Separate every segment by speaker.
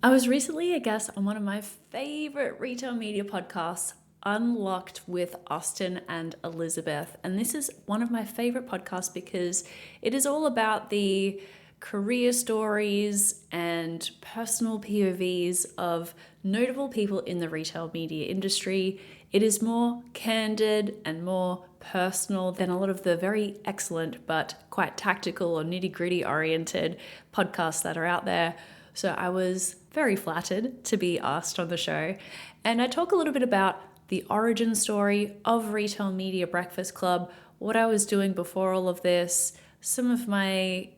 Speaker 1: I was recently a guest on one of my favorite retail media podcasts, Unlocked with Austin and Elizabeth. And this is one of my favorite podcasts because it is all about the career stories and personal POVs of notable people in the retail media industry. It is more candid and more personal than a lot of the very excellent but quite tactical or nitty gritty oriented podcasts that are out there. So I was very flattered to be asked on the show. And I talk a little bit about the origin story of Retail Media Breakfast Club, what I was doing before all of this, some of my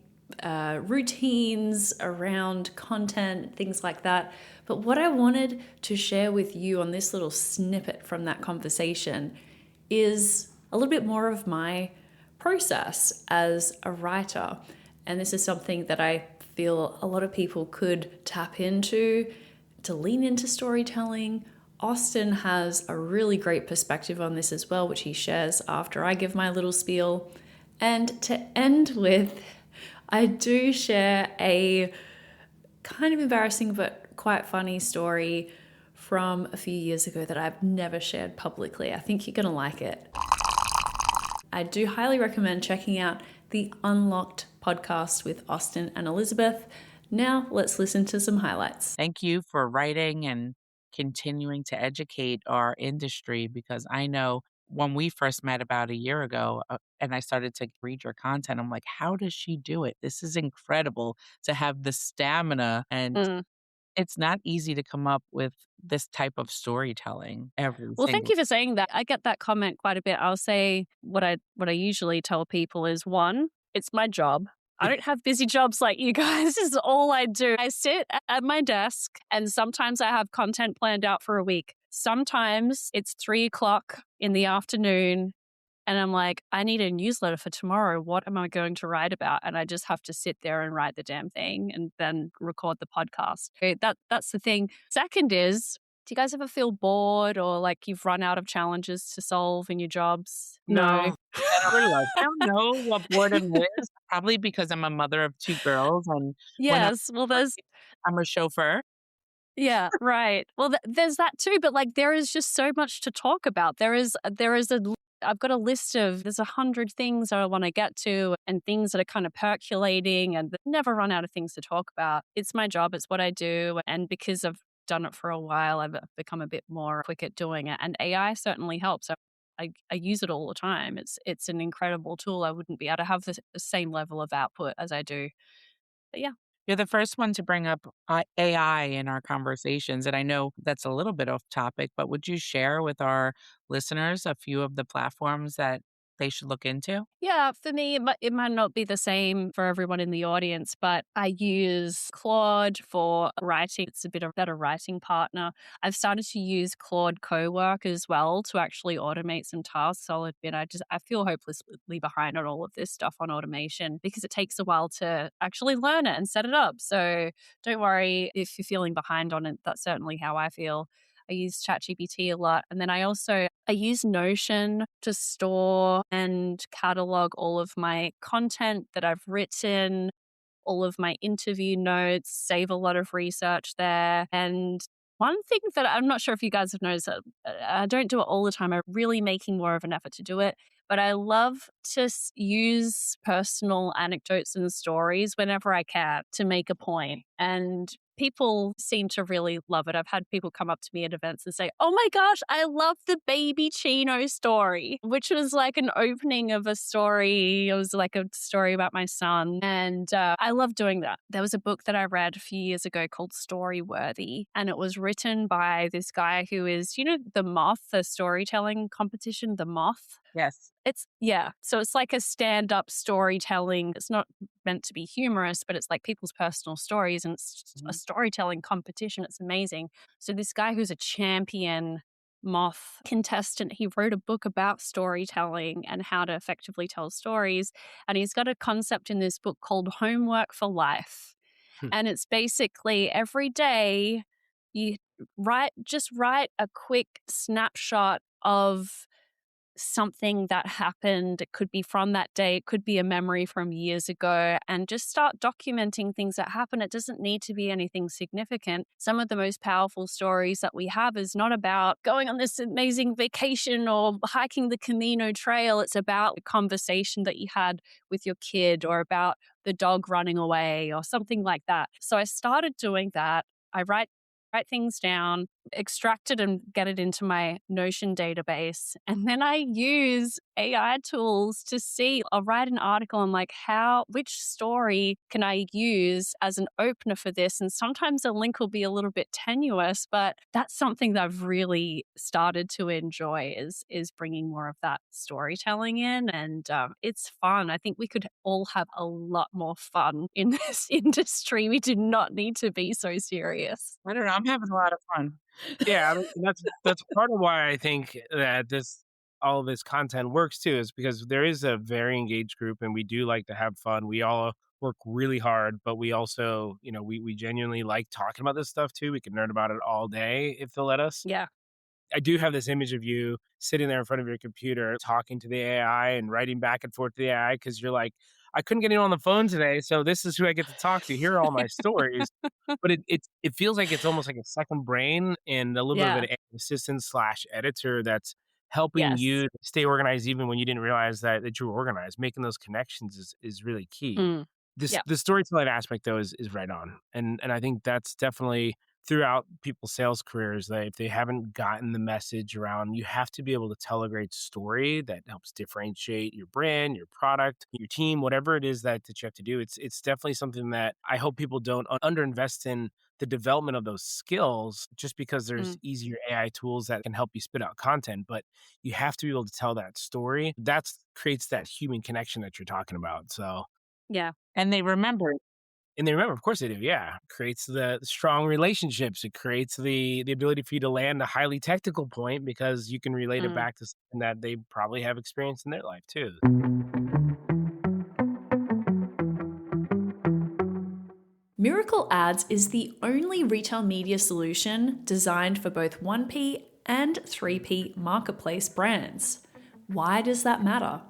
Speaker 1: routines around content, things like that. But what I wanted to share with you on this little snippet from that conversation is a little bit more of my process as a writer. And this is something that I feel a lot of people could tap into to lean into storytelling. Austin has a really great perspective on this as well, which he shares after I give my little spiel. And to end with, I do share a kind of embarrassing but quite funny story from a few years ago that I've never shared publicly. I think you're going to like it. I do highly recommend checking out the Unlocked podcast with Austin and Elizabeth. Now, let's listen to some highlights.
Speaker 2: Thank you for writing and continuing to educate our industry because I know when we first met about a year ago and I started to read your content, I'm like, how does she do it? This is incredible to have the stamina. And
Speaker 3: Mm.
Speaker 2: it's not easy to come up with this type of storytelling every
Speaker 3: Well, thank
Speaker 2: single.
Speaker 3: you for saying that. I get that comment quite a bit. I'll say what I usually tell people is one, it's my job. I don't have busy jobs like you guys. This is all I do. I sit at my desk and sometimes I have content planned out for a week. Sometimes it's 3 o'clock in the afternoon and I'm like, I need a newsletter for tomorrow. What am I going to write about? And I just have to sit there and write the damn thing and then record the podcast. Okay, that's the thing. Second is, do you guys ever feel bored or like you've run out of challenges to solve in your jobs? No.
Speaker 2: No, never like, I don't know what boredom is. Probably because I'm a mother of two girls and when I'm
Speaker 3: Yes. Well, there's
Speaker 2: working, I'm a chauffeur.
Speaker 3: yeah, right. Well, there's that too, but like there is just so much to talk about. I've got a list of there's 100 things I want to get to and things that are kind of percolating and never run out of things to talk about. It's my job. It's what I do. And because I've done it for a while, I've become a bit more quick at doing it. And AI certainly helps. I use it all the time. It's an incredible tool. I wouldn't be able to have the same level of output as I do. But yeah.
Speaker 2: You're the first one to bring up AI in our conversations. And I know that's a little bit off topic, but would you share with our listeners a few of the platforms that they should look into?
Speaker 3: Yeah, for me, it might not be the same for everyone in the audience, but I use Claude for writing. It's a bit of better writing partner. I've started to use Claude Cowork as well to actually automate some tasks. I'll admit, I feel hopelessly behind on all of this stuff on automation because it takes a while to actually learn it and set it up. So don't worry if you're feeling behind on it. That's certainly how I feel. I use ChatGPT a lot. And then I use Notion to store and catalog all of my content that I've written, all of my interview notes, save a lot of research there. And one thing that I'm not sure if you guys have noticed, I don't do it all the time. I'm really making more of an effort to do it. But I love to use personal anecdotes and stories whenever I can to make a point. And people seem to really love it. I've had people come up to me at events and say, "Oh my gosh, I love the baby Chino story," which was like an opening of a story. It was like a story about my son. And I love doing that. There was a book that I read a few years ago called Storyworthy, and it was written by this guy who is, The Moth, the storytelling competition, The Moth.
Speaker 2: Yes.
Speaker 3: So it's like a stand-up storytelling. It's not meant to be humorous, but it's like people's personal stories and it's a
Speaker 2: Mhm.
Speaker 3: storytelling competition. It's amazing. So this guy who's a champion moth contestant, he wrote a book about storytelling and how to effectively tell stories. And he's got a concept in this book called Homework for Life.
Speaker 2: Hmm.
Speaker 3: And it's basically every day you write a quick snapshot of something that happened. It could be from that day, it could be a memory from years ago, and just start documenting things that happen. It doesn't need to be anything significant. Some of the most powerful stories that we have is not about going on this amazing vacation or hiking the Camino Trail. It's about the conversation that you had with your kid or about the dog running away or something like that. So I started doing that. I write things down, extract it and get it into my Notion database. And then I use AI tools to see, I'll write an article on like which story can I use as an opener for this? And sometimes the link will be a little bit tenuous, but that's something that I've really started to enjoy is bringing more of that storytelling in. And it's fun. I think we could all have a lot more fun in this industry. We do not need to be so serious.
Speaker 2: I don't know. I'm having a lot of fun.
Speaker 4: Yeah, I mean, that's part of why I think that all this content works too, is because there is a very engaged group and we do like to have fun. We all work really hard, but we also, we genuinely like talking about this stuff too. We can nerd about it all day if they'll let us.
Speaker 3: Yeah.
Speaker 4: I do have this image of you sitting there in front of your computer talking to the AI and writing back and forth to the AI because you're like, I couldn't get anyone on the phone today, so this is who I get to talk to. Here are all my stories. But it feels like it's almost like a second brain and a little bit of
Speaker 3: Yeah.
Speaker 4: an assistant slash editor that's helping
Speaker 3: Yes.
Speaker 4: you stay organized even when you didn't realize that you were organized. Making those connections is really key.
Speaker 3: Mm.
Speaker 4: This
Speaker 3: Yeah.
Speaker 4: the storytelling aspect though is right on. And I think that's definitely throughout people's sales careers that if they haven't gotten the message around, you have to be able to tell a great story that helps differentiate your brand, your product, your team, whatever it is that you have to do. It's definitely something that I hope people don't underinvest in the development of those skills just because there's
Speaker 3: Mm.
Speaker 4: easier AI tools that can help you spit out content, but you have to be able to tell that story. That creates that human connection that you're talking about. So
Speaker 3: Yeah.
Speaker 2: And they remember it.
Speaker 4: and they remember, of course they do. Yeah. Creates the strong relationships. It creates the ability for you to land a highly technical point because you can relate it
Speaker 3: Mm.
Speaker 4: back to something that they probably have experienced in their life too.
Speaker 1: Miracle Ads is the only retail media solution designed for both 1P and 3P marketplace brands. Why does that matter?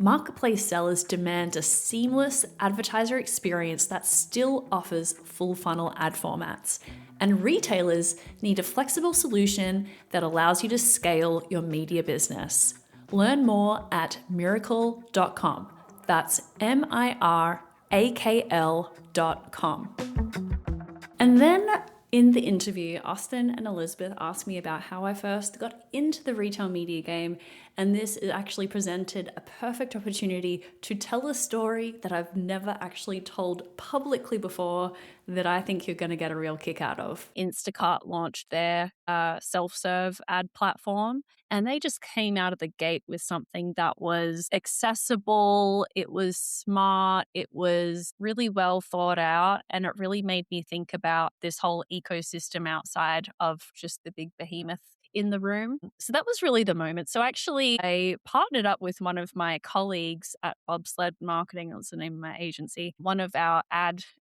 Speaker 1: Marketplace sellers demand a seamless advertiser experience that still offers full funnel ad formats. And retailers need a flexible solution that allows you to scale your media business. Learn more at miracle.com. That's MIRAKL.com. And then in the interview, Austin and Elizabeth asked me about how I first got into the retail media game, and this actually presented a perfect opportunity to tell a story that I've never actually told publicly before that I think you're going to get a real kick out of.
Speaker 3: Instacart launched their self-serve ad platform, and they just came out of the gate with something that was accessible, it was smart, it was really well thought out, and it really made me think about this whole ecosystem outside of just the big behemoth in the room. So that was really the moment. So actually, I partnered up with one of my colleagues at Bobsled Marketing, that's the name of my agency, one of our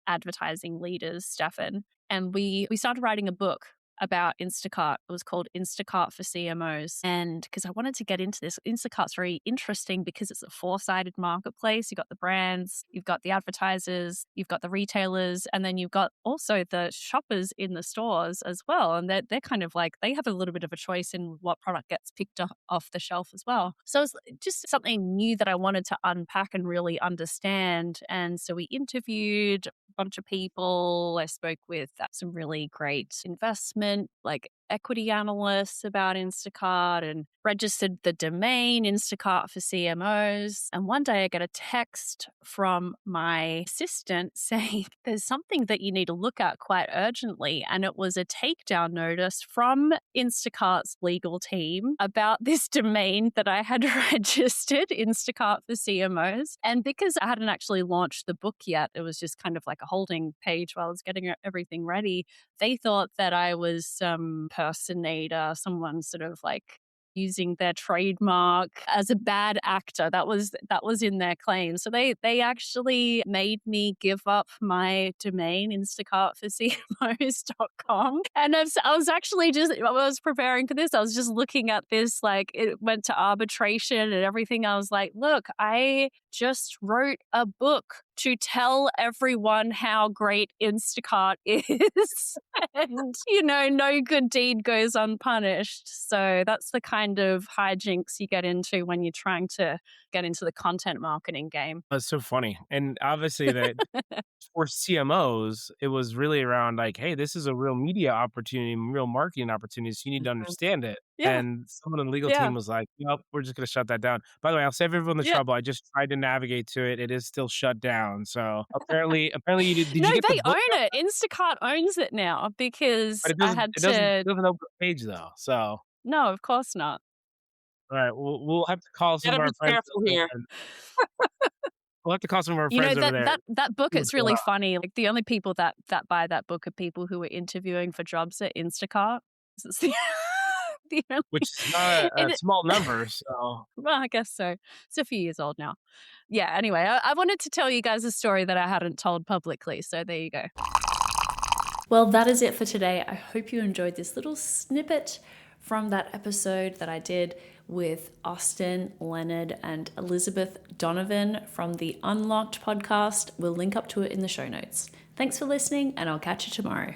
Speaker 3: advertising leaders, Stefan, and we started writing a book about Instacart. It was called Instacart for CMOs. And because I wanted to get into this, Instacart's very interesting because it's a four-sided marketplace. You've got the brands, you've got the advertisers, you've got the retailers, and then you've got also the shoppers in the stores as well. And they're kind of like, they have a little bit of a choice in what product gets picked off the shelf as well. So it's just something new that I wanted to unpack and really understand. And so we interviewed bunch of people. I spoke with some really great investment, like equity analysts about Instacart and registered the domain Instacart for CMOs. And one day I get a text from my assistant saying, there's something that you need to look at quite urgently. And it was a takedown notice from Instacart's legal team about this domain that I had registered, Instacart for CMOs. And because I hadn't actually launched the book yet, it was just kind of like a holding page while I was getting everything ready. They thought that I was some personator, someone sort of like using their trademark as a bad actor. That was in their claim. So they actually made me give up my domain instacartforcmos.com. And I was actually just, I was preparing for this. I was just looking at this, like it went to arbitration and everything. I was like, look, I just wrote a book to tell everyone how great Instacart is. And, no good deed goes unpunished. So that's the kind of hijinks you get into when you're trying to get into the content marketing game.
Speaker 4: That's so funny. And obviously that for CMOs, it was really around like, hey, this is a real media opportunity, real marketing opportunity. So you need to understand it.
Speaker 3: Yeah.
Speaker 4: And someone on the legal
Speaker 3: Yeah.
Speaker 4: team was like, nope, we're just going to shut that down. By the way, I'll save everyone the
Speaker 3: Yeah.
Speaker 4: trouble. I just tried to navigate to it. It is still shut down. So apparently you did
Speaker 3: No,
Speaker 4: you get
Speaker 3: they
Speaker 4: the book?
Speaker 3: own it. Instacart owns it now because
Speaker 4: But it
Speaker 3: I
Speaker 4: doesn't,
Speaker 3: had
Speaker 4: it doesn't, it
Speaker 3: to.
Speaker 4: doesn't open the page though. So,
Speaker 3: No, of course not.
Speaker 4: all right, we'll have to call some of
Speaker 2: Gotta
Speaker 4: our
Speaker 2: be
Speaker 4: friends.
Speaker 2: careful here.
Speaker 4: We'll have to call some of our friends over there.
Speaker 3: That book,
Speaker 4: See
Speaker 3: it's
Speaker 4: what's going
Speaker 3: really
Speaker 4: on.
Speaker 3: funny. Like the only people that buy that book are people who are interviewing for jobs at Instacart. It's the, the only,
Speaker 4: Which is not a
Speaker 3: it,
Speaker 4: small number. So
Speaker 3: well, I guess so. It's a few years old now. Yeah, anyway, I wanted to tell you guys a story that I hadn't told publicly. So there you go.
Speaker 1: Well, that is it for today. I hope you enjoyed this little snippet from that episode that I did with Austin, Leonard, and Elizabeth Donovan from the Unlocked podcast. We'll link up to it in the show notes. Thanks for listening, and I'll catch you tomorrow.